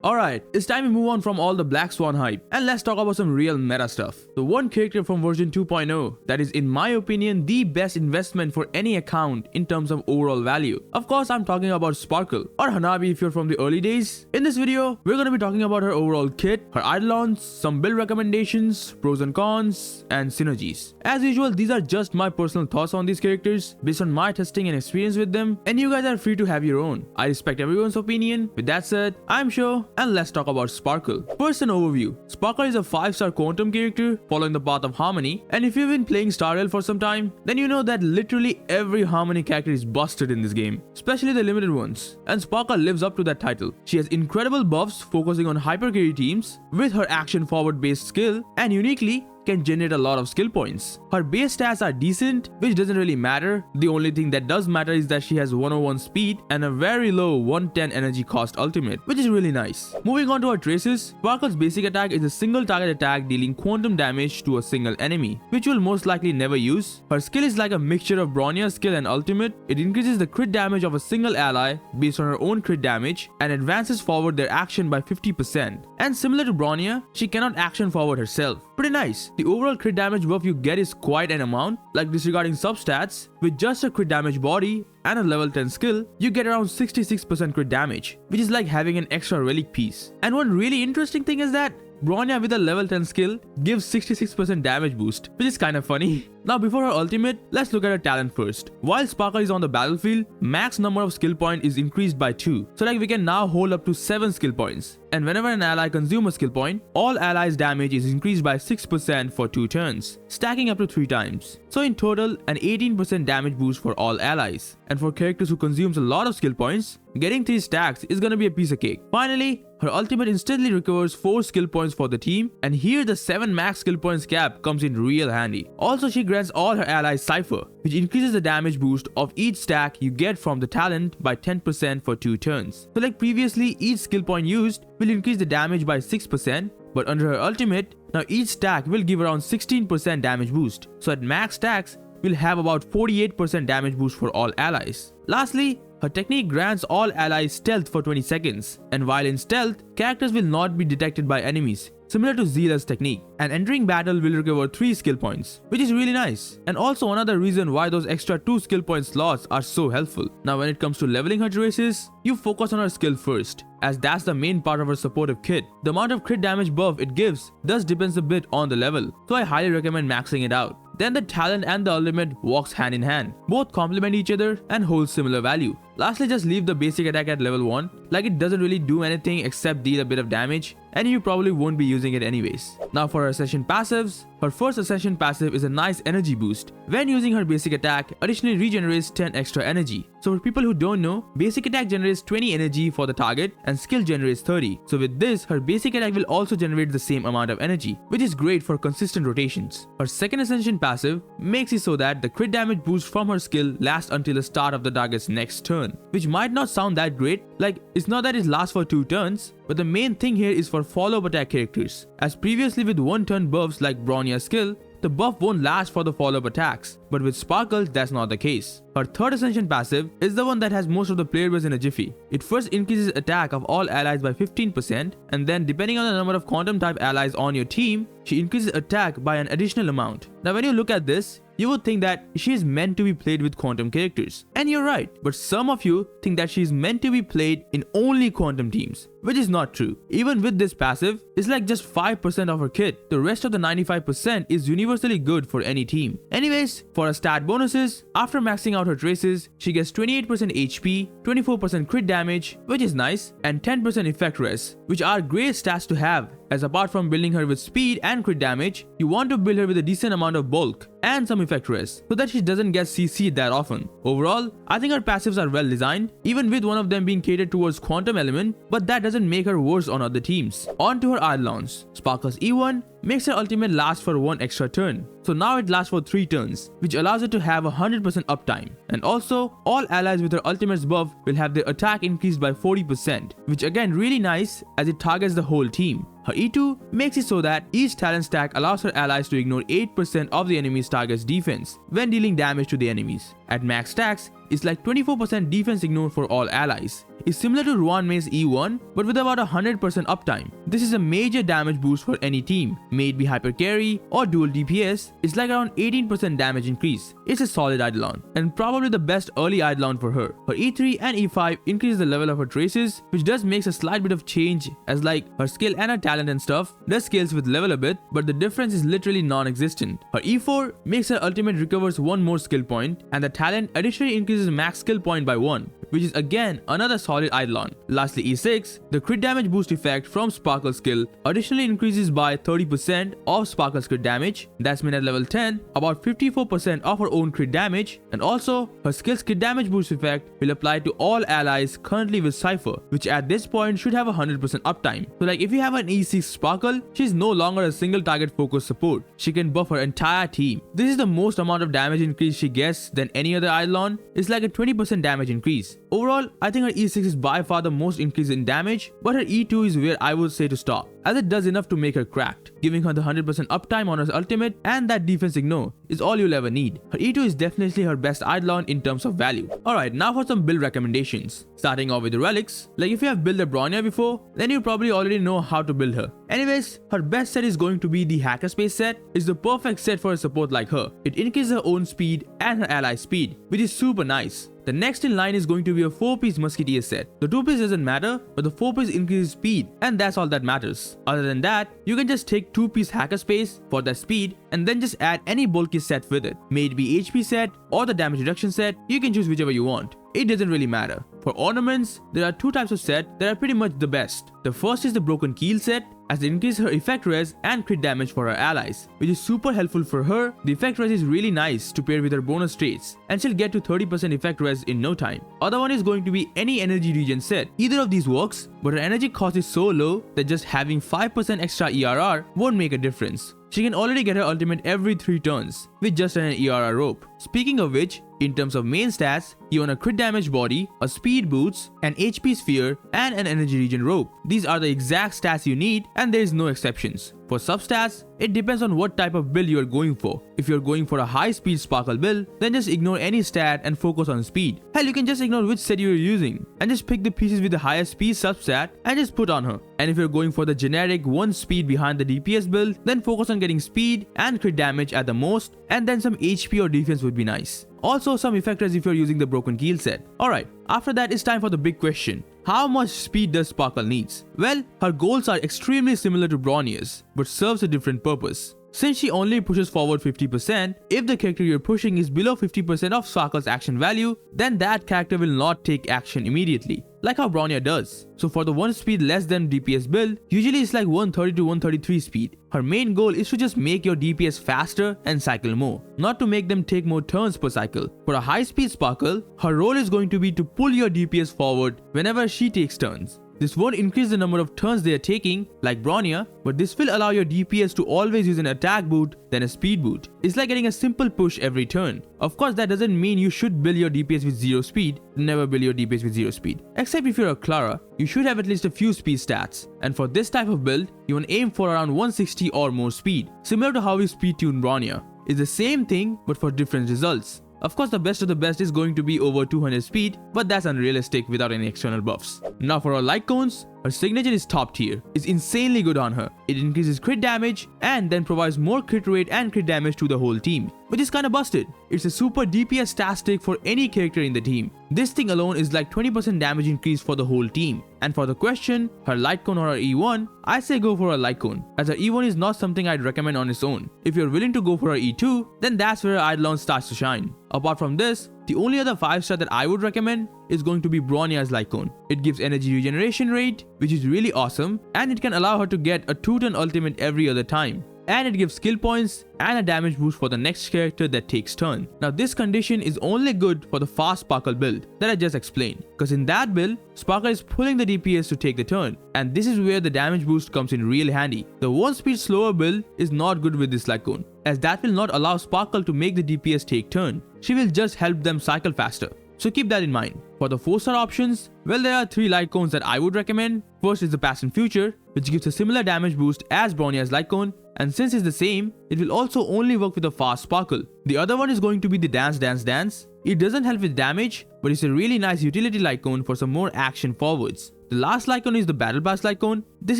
Alright, it's time we move on from all the Black Swan hype and let's talk about some real meta stuff. The one character from version 2.0 that is in my opinion the best investment for any account in terms of overall value. Of course, I'm talking about Sparkle, or Hanabi if you're from the early days. In this video, we're going to be talking about her overall kit, her Eidolons, some build recommendations, pros and cons, and synergies. As usual, these are just my personal thoughts on these characters based on my testing and experience with them, and you guys are free to have your own. I respect everyone's opinion. With that said, I'm Sho, and let's talk about Sparkle. First, an overview. Sparkle is a 5-star quantum character following the path of Harmony, and if you've been playing Star Rail for some time, then you know that literally every Harmony character is busted in this game, especially the limited ones, and Sparkle lives up to that title. She has incredible buffs focusing on hyper carry teams with her action forward based skill, and uniquely can generate a lot of skill points. Her base stats are decent, which doesn't really matter. The only thing that does matter is that she has 101 speed and a very low 110 energy cost ultimate, which is really nice. Moving on to her traces, Sparkle's basic attack is a single target attack dealing quantum damage to a single enemy, which you'll most likely never use. Her skill is like a mixture of BRONYA skill and ultimate. It increases the crit damage of a single ally based on her own crit damage and advances forward their action by 50%. And similar to BRONYA, she cannot action forward herself. Pretty nice. The overall crit damage buff you get is quite an amount, like disregarding substats. With just a crit damage body and a level 10 skill, you get around 66% crit damage, which is like having an extra relic piece. And one really interesting thing is that BRONYA with a level 10 skill gives 66% damage boost, which is kind of funny. Now before her ultimate, let's look at her talent first. While Sparkle is on the battlefield, max number of skill points is increased by 2. So like we can now hold up to 7 skill points. And whenever an ally consumes a skill point, all allies' damage is increased by 6% for 2 turns, stacking up to 3 times. So in total, an 18% damage boost for all allies. And for characters who consumes a lot of skill points, getting 3 stacks is gonna be a piece of cake. Finally, her ultimate instantly recovers 4 skill points for the team, and here the 7 max skill points cap comes in real handy. Also, she grants all her allies Cypher, which increases the damage boost of each stack you get from the talent by 10% for 2 turns. So like previously, each skill point used will increase the damage by 6%, but under her ultimate, now each stack will give around 16% damage boost. So at max stacks, we'll have about 48% damage boost for all allies. Lastly, her technique grants all allies stealth for 20 seconds, and while in stealth, characters will not be detected by enemies, similar to Zila's technique, and entering battle will recover 3 skill points, which is really nice, and also another reason why those extra 2 skill point slots are so helpful. Now when it comes to leveling her traces, you focus on her skill first, as that's the main part of her supportive kit. The amount of crit damage buff it gives thus depends a bit on the level, so I highly recommend maxing it out. Then the talent and the ultimate walks hand in hand. Both complement each other and hold similar value. Lastly, just leave the basic attack at level 1, like it doesn't really do anything except deal a bit of damage, and you probably won't be using it anyways. Now for her Ascension passives, her first Ascension passive is a nice energy boost. When using her basic attack, additionally regenerates 10 extra energy. So for people who don't know, basic attack generates 20 energy for the target and skill generates 30. So with this, her basic attack will also generate the same amount of energy, which is great for consistent rotations. Her second Ascension passive makes it so that the crit damage boost from her skill lasts until the start of the target's next turn, which might not sound that great, like it's not that it lasts for 2 turns, but the main thing here is for follow-up attack characters, as previously with 1 turn buffs like BRONYA skill, the buff won't last for the follow-up attacks, but with Sparkle that's not the case. Her third Ascension passive is the one that has most of the player base in a jiffy. It first increases attack of all allies by 15%, and then depending on the number of quantum type allies on your team, she increases attack by an additional amount. Now when you look at this, you would think that she is meant to be played with quantum characters. And you're right, but some of you think that she is meant to be played in only quantum teams, which is not true. Even with this passive, it's like just 5% of her kit. The rest of the 95% is universally good for any team. Anyways, for her stat bonuses, after maxing out her traces, she gets 28% HP, 24% crit damage, which is nice, and 10% effect res, which are great stats to have, as apart from building her with speed and crit damage, you want to build her with a decent amount of bulk and some effect res, so that she doesn't get CC'd that often. Overall, I think her passives are well designed, even with one of them being catered towards quantum element, but that doesn't make her worse on other teams. On to her Eidolons. Sparkle's E1 makes her ultimate last for 1 extra turn, so now it lasts for 3 turns, which allows it to have 100% uptime. And also, all allies with her ultimate's buff will have their attack increased by 40%, which again really nice as it targets the whole team. Her E2 makes it so that each talent stack allows her allies to ignore 8% of the enemy's target's defense when dealing damage to the enemies. At max stacks, it's like 24% defense ignore for all allies, is similar to Ruanmei's E1 but with about 100% uptime. This is a major damage boost for any team, may it be hyper carry or dual DPS. It's like around 18% damage increase. It's a solid Eidolon and probably the best early Eidolon for her. Her E3 and E5 increase the level of her traces, which does makes a slight bit of change as like her skill and her talent and stuff does scales with level a bit, but the difference is literally non-existent. Her E4 makes her ultimate recovers one more skill point and the talent additionally increases max skill point by 1, which is again another solid Eidolon. Lastly, E6, the crit damage boost effect from Sparkle's skill additionally increases by 30% of Sparkle's crit damage. That's mean at level 10, about 54% of her own crit damage, and also her skill's crit damage boost effect will apply to all allies currently with Cypher, which at this point should have 100% uptime. So like if you have an E6 Sparkle, she's no longer a single target focused support. She can buff her entire team. This is the most amount of damage increase she gets than any other Eidolon. It's like a 20% damage increase. Overall, I think her E6 is by far the most increase in damage, but her E2 is where I would say to stop, as it does enough to make her cracked, giving her the 100% uptime on her ultimate, and that defense ignore is all you'll ever need. Her E2 is definitely her best Eidolon in terms of value. Alright, now for some build recommendations. Starting off with the Relics. Like if you have built a BRONYA before, then you probably already know how to build her. Anyways, her best set is going to be the Hackerspace set. It's the perfect set for a support like her. It increases her own speed and her ally speed, which is super nice. The next in line is going to be a 4-piece Musketeer set. The 2-piece doesn't matter, but the 4-piece increases speed, and that's all that matters. Other than that, you can just take 2-piece Hackerspace for that speed and then just add any bulky set with it. May it be HP set or the damage reduction set, you can choose whichever you want. It doesn't really matter. For ornaments, there are 2 types of set that are pretty much the best. The first is the Broken Keel set, as it increases her effect res and crit damage for her allies, which is super helpful for her. The effect res is really nice to pair with her bonus traits, and she'll get to 30% effect res in no time. Other one is going to be any energy regen set. Either of these works, but her energy cost is so low that just having 5% extra ERR won't make a difference. She can already get her ultimate every 3 turns with just an ERR rope. Speaking of which, in terms of main stats, you own a crit damage body, a speed boots, an HP sphere, and an energy regen rope. These are the exact stats you need, and there is no exceptions. For substats, it depends on what type of build you are going for. If you're going for a high speed Sparkle build, then just ignore any stat and focus on speed. Hell, you can just ignore which set you're using and just pick the pieces with the highest speed substat and just put on her. And if you're going for the generic 1 speed behind the DPS build, then focus on getting speed and crit damage at the most, and then some HP or defense would be nice. Also some effect res if you're using the Broken Keel set. Alright, after that it's time for the big question. How much speed does Sparkle needs? Well, her goals are extremely similar to BRONYA's, but serves a different purpose. Since she only pushes forward 50%, if the character you're pushing is below 50% of Sparkle's action value, then that character will not take action immediately, like how BRONYA does. So for the 1 speed less than DPS build, usually it's like 130 to 133 speed. Her main goal is to just make your DPS faster and cycle more, not to make them take more turns per cycle. For a high speed Sparkle, her role is going to be to pull your DPS forward whenever she takes turns. This won't increase the number of turns they are taking, like BRONYA, but this will allow your DPS to always use an attack boot then a speed boot. It's like getting a simple push every turn. Of course, that doesn't mean you should build your DPS with 0 speed. Never build your DPS with 0 speed. Except if you're a Clara, you should have at least a few speed stats. And for this type of build, you want to aim for around 160 or more speed. Similar to how we speed tune BRONYA. It's the same thing but for different results. Of course, the best of the best is going to be over 200 speed, but that's unrealistic without any external buffs. Now for our Lightcones, her signature is top tier. It's insanely good on her. It increases crit damage and then provides more crit rate and crit damage to the whole team, which is kinda busted. It's a super DPS stat stick for any character in the team. This thing alone is like 20% damage increase for the whole team. And for the question, her Lightcone or her E1, I say go for a Lightcone, as her E1 is not something I'd recommend on its own. If you're willing to go for her E2, then that's where her Eidolons starts to shine. Apart from this, the only other 5-star that I would recommend is going to be BRONYA's Lightcone. It gives energy regeneration rate, which is really awesome, and it can allow her to get a 2-turn ultimate every other time. And it gives skill points and a damage boost for the next character that takes turn. Now this condition is only good for the fast Sparkle build that I just explained, because in that build, Sparkle is pulling the DPS to take the turn, and this is where the damage boost comes in real handy. The 1 speed slower build is not good with this Lightcone, as that will not allow Sparkle to make the DPS take turn. She will just help them cycle faster. so keep that in mind. For the 4-star options, well, there are 3 Lightcones that I would recommend. First is the Past and Future, which gives a similar damage boost as BRONYA's Lightcone, and since it's the same, it will also only work with a fast sparkle. The other one is going to be the Dance. It doesn't help with damage, but it's a really nice utility Lightcone for some more action forwards. The last Lightcone is the Battle Pass Lightcone. This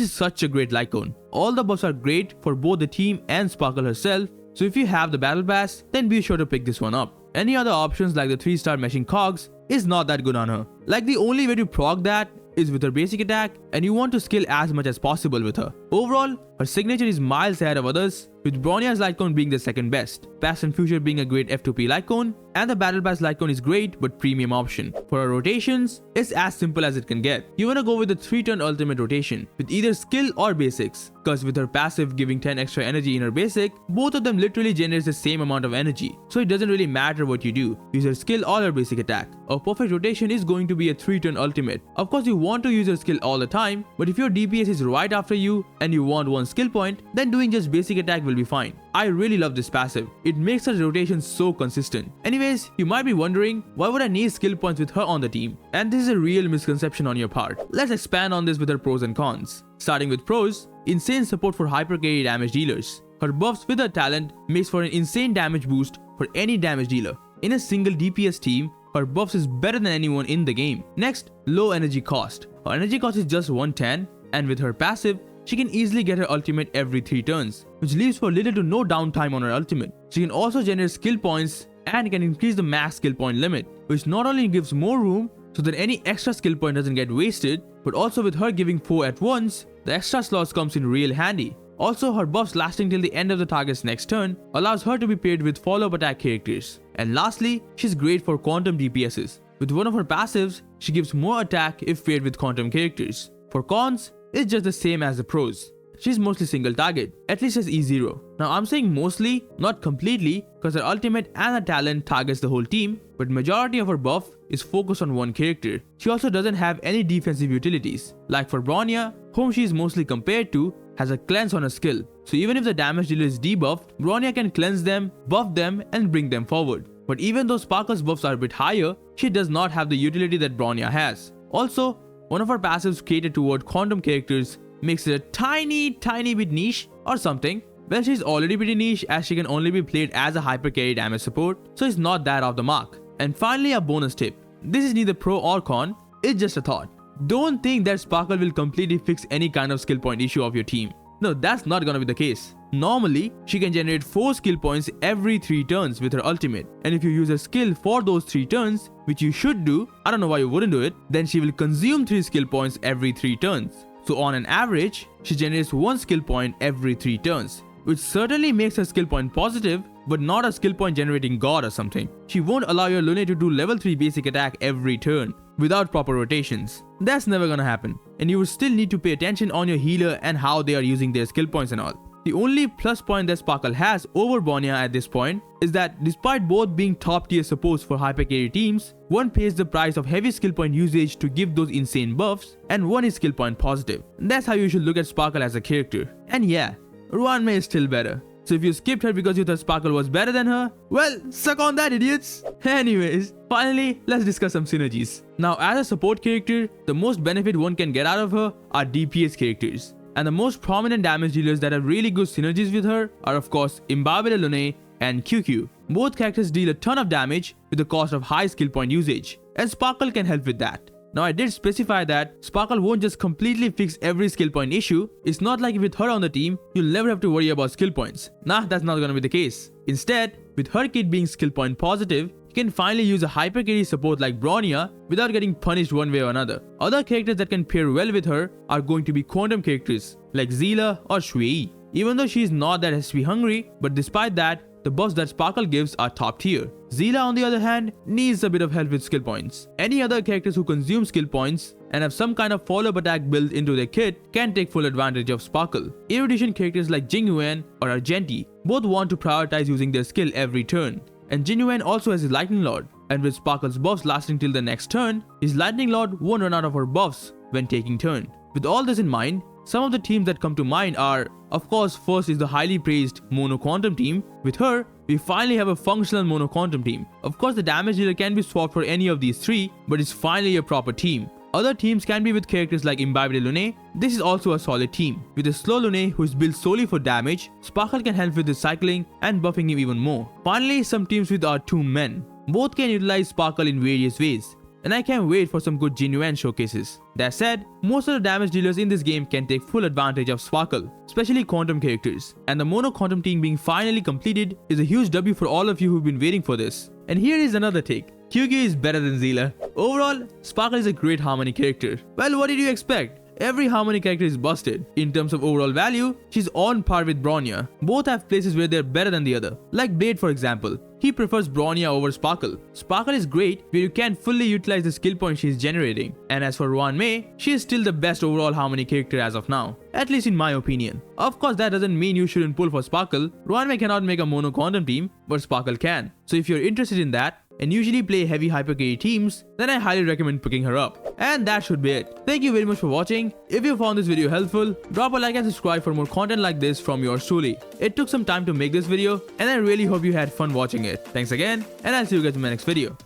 is such a great Lightcone. All the buffs are great for both the team and Sparkle herself, so if you have the Battle Pass, then be sure to pick this one up. Any other options like the 3-star Meshing Cogs is not that good on her. Like, the only way to proc that is with her basic attack, and you want to skill as much as possible with her. Overall, her signature is miles ahead of others, with BRONYA's Lightcone being the second best, Past and Future being a great F2P Lightcone, and the Battle Pass Lightcone is great but premium option. For her rotations, it's as simple as it can get. You wanna go with the 3-turn ultimate rotation, with either skill or basics, cause with her passive giving 10 extra energy in her basic, both of them literally generates the same amount of energy, so it doesn't really matter what you do, use her skill or her basic attack. A perfect rotation is going to be a 3-turn ultimate. Of course, you want to use her skill all the time, but if your DPS is right after you and you want one skill point, then doing just basic attack will be fine. I really love this passive. It makes her rotation so consistent. Anyways, you might be wondering, why would I need skill points with her on the team? And this is a real misconception on your part. Let's expand on this with her pros and cons. Starting with pros, insane support for hyper carry damage dealers. Her buffs with her talent makes for an insane damage boost for any damage dealer. In a single DPS team, her buffs is better than anyone in the game. Next, low energy cost. Her energy cost is just 110, and with her passive, she can easily get her ultimate every 3 turns, which leaves for little to no downtime on her ultimate. She can also generate skill points and can increase the max skill point limit, which not only gives more room so that any extra skill point doesn't get wasted, but also with her giving 4 at once, the extra slots comes in real handy. Also, her buffs lasting till the end of the target's next turn allows her to be paired with follow-up attack characters. And lastly, she's great for quantum DPSs. With one of her passives, she gives more attack if paired with quantum characters. For cons, it's just the same as the pros. She's mostly single target, at least as E0. Now I'm saying mostly, not completely, because her ultimate and her talent targets the whole team, but majority of her buff is focused on one character. She also doesn't have any defensive utilities. Like for BRONYA, whom she is mostly compared to, has a cleanse on her skill. So even if the damage dealer is debuffed, BRONYA can cleanse them, buff them, and bring them forward. But even though Sparkle's buffs are a bit higher, she does not have the utility that BRONYA has. Also, one of her passives catered toward quantum characters makes it a tiny bit niche or something. Well, she's already pretty niche as she can only be played as a hyper carry damage support, so it's not that off the mark. And finally, a bonus tip. This is neither pro or con, it's just a thought. Don't think that Sparkle will completely fix any kind of skill point issue of your team. No, that's not gonna be the case. Normally, she can generate 4 skill points every 3 turns with her ultimate, and if you use a skill for those 3 turns, which you should do, I don't know why you wouldn't do it, then she will consume 3 skill points every 3 turns. So on an average, she generates 1 skill point every 3 turns, which certainly makes her skill point positive, but not a skill point generating god or something. She won't allow your Lune to do level 3 basic attack every turn without proper rotations. That's never gonna happen, and you will still need to pay attention on your healer and how they are using their skill points and all. The only plus point that Sparkle has over BRONYA at this point is that despite both being top tier supports for hyper carry teams, one pays the price of heavy skill point usage to give those insane buffs, and one is skill point positive. That's how you should look at Sparkle as a character. And yeah, Ruanmei is still better. So if you skipped her because you thought Sparkle was better than her, well, suck on that, idiots! Anyways, finally, let's discuss some synergies. Now, as a support character, the most benefit one can get out of her are DPS characters. And the most prominent damage dealers that have really good synergies with her are of course Imbabile Lune and QQ. Both characters deal a ton of damage with the cost of high skill point usage, and Sparkle can help with that. Now I did specify that Sparkle won't just completely fix every skill point issue. It's not like with her on the team, you'll never have to worry about skill points. Nah, that's not gonna be the case. Instead, with her kit being skill point positive, you can finally use a hyper carry support like BRONYA without getting punished one way or another. Other characters that can pair well with her are going to be quantum characters like Zila or Shui. Even though she is not that SP hungry, but despite that, the buffs that Sparkle gives are top tier. Zila on the other hand needs a bit of help with skill points. Any other characters who consume skill points and have some kind of follow-up attack built into their kit can take full advantage of Sparkle. Erudition characters like Jingyuan or Argenti both want to prioritize using their skill every turn. And Jingyuan also has his Lightning Lord, and with Sparkle's buffs lasting till the next turn, his Lightning Lord won't run out of her buffs when taking turn. With all this in mind, some of the teams that come to mind are, of course, first is the highly praised Mono Quantum team. With her, we finally have a functional mono quantum team. Of course, the damage dealer can be swapped for any of these three, but it's finally a proper team. Other teams can be with characters like Imbibed Lune. This is also a solid team. With a slow Lune who is built solely for damage, Sparkle can help with his cycling and buffing him even more. Finally, some teams with our two men. Both can utilize Sparkle in various ways, and I can't wait for some good genuine showcases. That said, most of the damage dealers in this game can take full advantage of Sparkle, especially quantum characters. And the mono quantum team being finally completed is a huge W for all of you who've been waiting for this. And here is another take. Kyugi is better than Zila. Overall, Sparkle is a great Harmony character. Well, what did you expect? Every Harmony character is busted. In terms of overall value, she's on par with BRONYA. Both have places where they're better than the other. Like Blade, for example. He prefers BRONYA over Sparkle. Sparkle is great where you can't fully utilize the skill points she's generating. And as for Ruanmei, she is still the best overall Harmony character as of now. At least in my opinion. Of course, that doesn't mean you shouldn't pull for Sparkle. Ruanmei cannot make a mono quantum team, but Sparkle can. So if you're interested in that, and usually play heavy hypercarry teams, then I highly recommend picking her up. And that should be it. Thank you very much for watching. If you found this video helpful, drop a like and subscribe for more content like this from yours truly. It took some time to make this video, and I really hope you had fun watching it. Thanks again, and I'll see you guys in my next video.